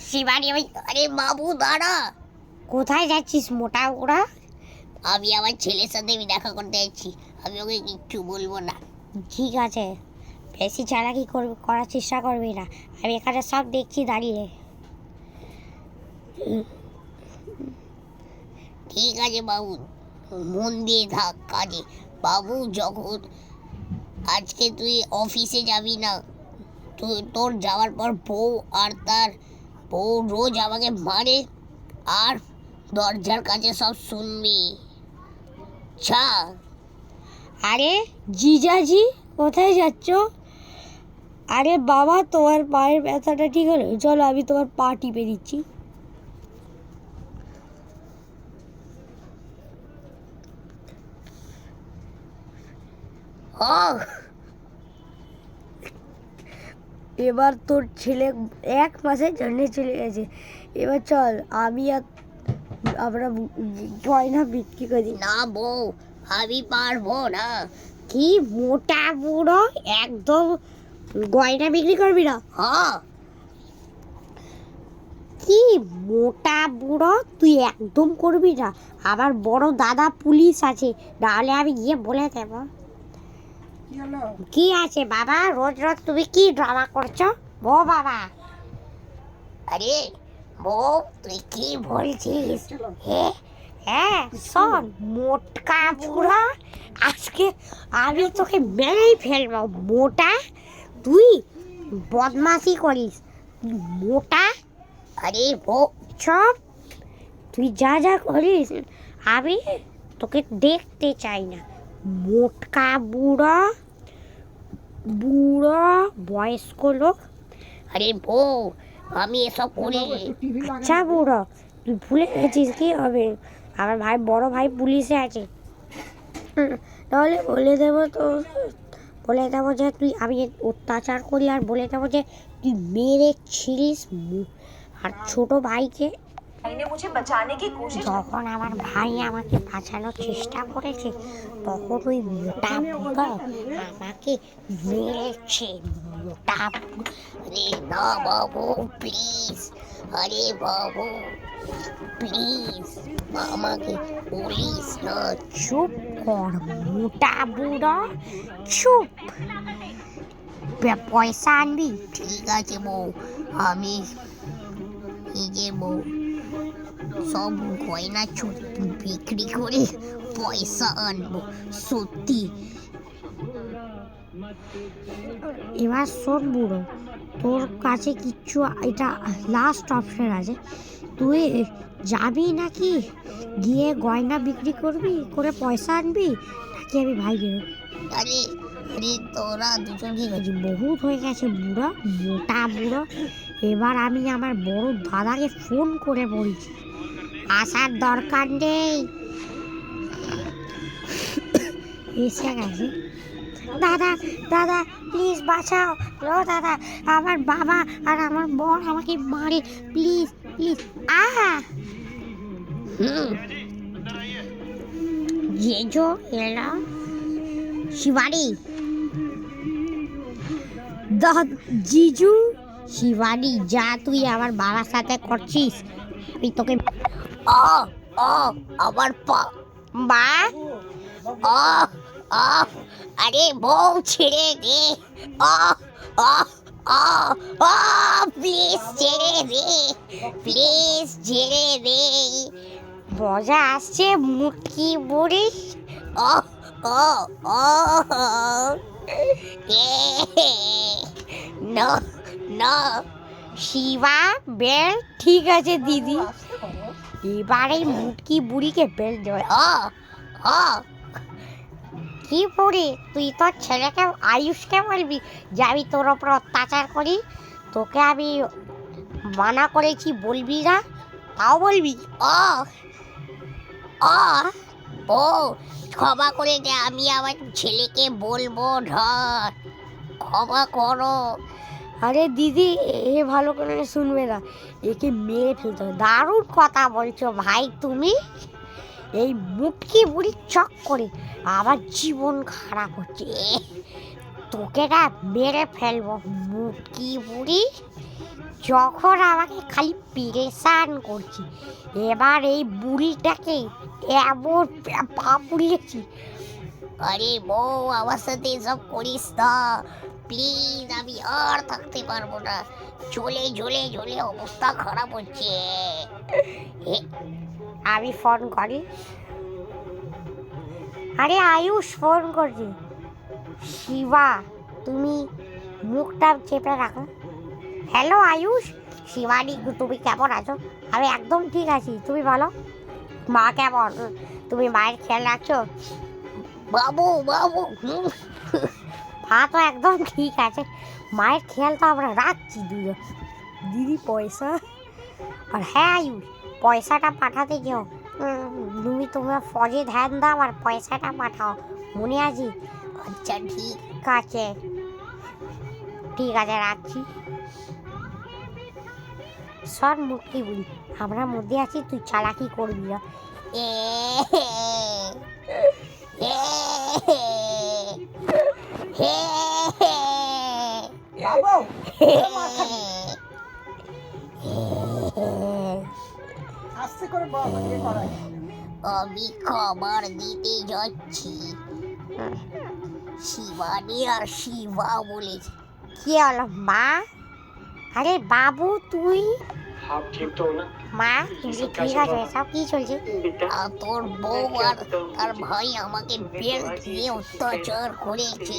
শিবানী আমি, আরে বাবু দাঁড়া। কোথায় যাচ্ছিস মোটা ওরা? আমি আমার ছেলের সাথে আমি দেখা করতে যাচ্ছি, আমি ওকে কিচ্ছু বলবো না। ঠিক আছে, বেশি চালাকি করার চেষ্টা করবি না, আমি এখানে সব দেখছি দাঁড়িয়ে। ঠিক আছে বাবু, মন দিয়ে থাক কাজে। বাবু যখন আজকে তুই অফিসে যাবি না, তুই তোর যাওয়ার পর বউ আর তার বউ রোজ আমাকে মারে আর দরজার কাছে সব শুনবি। আচ্ছা। আরে জিজাজি কোথায় যাচ্ছ? আরে বাবা তোমার পায়ের ব্যথাটা ঠিক হলো, চলো আমি তোমার পা টিপে দিচ্ছি। এবার তোর ছেলে 1 মাসের জন্য চলে গেছে। এবার চল আমি আর আমরা গয়না বিক্রি করি। না বউ, আমি পারবো না। কি মোটা বুড়ো, একদম গয়না বিক্রি করবি না? হ্যাঁ। কি মোটা বুড়ো, তুই একদম করবি না। আমার বড় দাদা পুলিশ আছে, নাহলে আমি গিয়ে বলে দেবো। কি আছে বাবা, রোজ রোজ তুমি কি ড্রামা করছো? বউ বাবা, আরে বউ তুই কি বলছিস? হ্যাঁ শোন মোটকা বুড়া, আজকে আমি তোকে মেরেই ফেলবো। মোটা, তুই বদমাশি করিস মোটা। আরে বউ চুপ, তুই যা যা করিস আমি তোকে দেখতে চাই না। মোটকা বুড়া বুড়া বয়স্ক লোক। আরে বউ আমি এসব করি। আচ্ছা বুড়ো, তুই ভুলে গেছিস কি হবে? আমার ভাই, বড় ভাই পুলিশে আছে। তাহলে বলে দেবো তো, বলে দেবো যে তুই আমি অত্যাচার করি, আর বলে দেবো যে তুই মেরেছিলিস আর ছোট ভাইকে। যখন আমার ভাই আমাকে বাঁচানোর চেষ্টা করেছে, তখন ওই মোটা বুড়ো আমাকে মেরেছে। মোটা, আরে না বাবু প্লিজ, আরে বাবু প্লিজ আমাকে বলিস না। চুপ কর মোটা বুড়ো, চুপ। পয়সা আনবি? ঠিক আছে বউ, আমি নিজে বউ সব গয়না বিক্রি করে পয়সা আনবো সত্যি। এবার শোন বুড়ো, তোর কাছে কিচ্ছু, এটা লাস্ট অপশন আছে। তুই যাবি নাকি গিয়ে গয়না বিক্রি করবি, করে পয়সা আনবি, নাকি আমি ভাই দেবো? আরে আরে তোরা দুজন কি করছিস? বহুত হয়ে গেছে বুড়ো, মোটা বুড়ো। এবার আমি আমার বড় দাদাকে ফোন করে বলছি আসার দরকার নেই। এসে গেছে। দাদা দাদা প্লিজ বাঁচাও, ও দাদা আমার বাবা আর আমার বোন আমাকে মারে, প্লিজ প্লিজ। জেজো এলা শিবানী, জিজু। শিবানী যা, তুই আমার বাবার সাথে করছিস, আমি তোকে। আমার পা, মা, আরে বউ ছেড়ে দে, প্লিজ ছেড়ে দে, প্লিজ ছেড়ে দে। মজা আসছে মুটকি বুড়ি। না না শিবা বেল, ঠিক আছে দিদি, এবারে মুটকি বুড়িকে বেল দেবে। কি বুড়ি, তুই তোর ছেলেকে আয়ুষকে বলবি যে আমি তোর ওপর অত্যাচার করি? তোকে আমি মানা করেছি বলবি না, তাও বলবি? ও ক্ষমা করে দে, আমি আমার ছেলেকে বলবো না, ক্ষমা করো। আরে দিদি এ ভালো করে শুনবে না, একে মেরে ফেলতে হবে। দারুণ কথা বলছো ভাই তুমি। এই মুটকি বুড়ি চক করে আমার জীবন খারাপ হচ্ছে। তোকে না মেরে ফেলবো মুটকি বুড়ি, যখন আমাকে খালি পেরেশান করছি। এবার এই বুড়িটাকে এমন পা পুড়িয়েছি। আরে বউ, আমার সাথে এসব করিস না প্লিজ, আমি আর থাকতে পারবো না, ঝোলে ঝোলে ঝোলে অবস্থা খারাপ হচ্ছে। আমি ফোন করি। আরে আয়ুষ ফোন করছি। শিবা, তুমি মুখটা চেপে রাখো। হ্যালো আয়ুষ, শিবানী, তুমি কেমন আছো? আমি একদম ঠিক আছি, তুমি বলো। মা কেমন? তুমি মায়ের খেয়াল রাখছো? বাবু বাবু, মা তো একদম ঠিক আছে, মায়ের খেয়াল তো আমরা রাখছি দুজন। দিদি পয়সা, আর হ্যাঁ আয়ুষ, পয়সাটা পাঠাতে যেও। তুমি তোমার ফজে ধ্যান দাও আর পয়সাটা পাঠাও, মনে আছে? আচ্ছা ঠিক আছে, ঠিক আছে, রাখছি। সর মুটকি বুড়ি, আমরা মধ্যে আছি, তুই চালাকি করবি না। আমি খবর দিতে যাচ্ছি, শিবানী আর শিবা বলেছে। কি হলো মা? আরে বাবু তুই? आप ठीक तो हो ना? মা তুমি ঠিক আছো? সব কি চলছে? তোর বউ আর তার ভাই আমাকে বেল্ট দিয়ে অত্যাচার করেছে।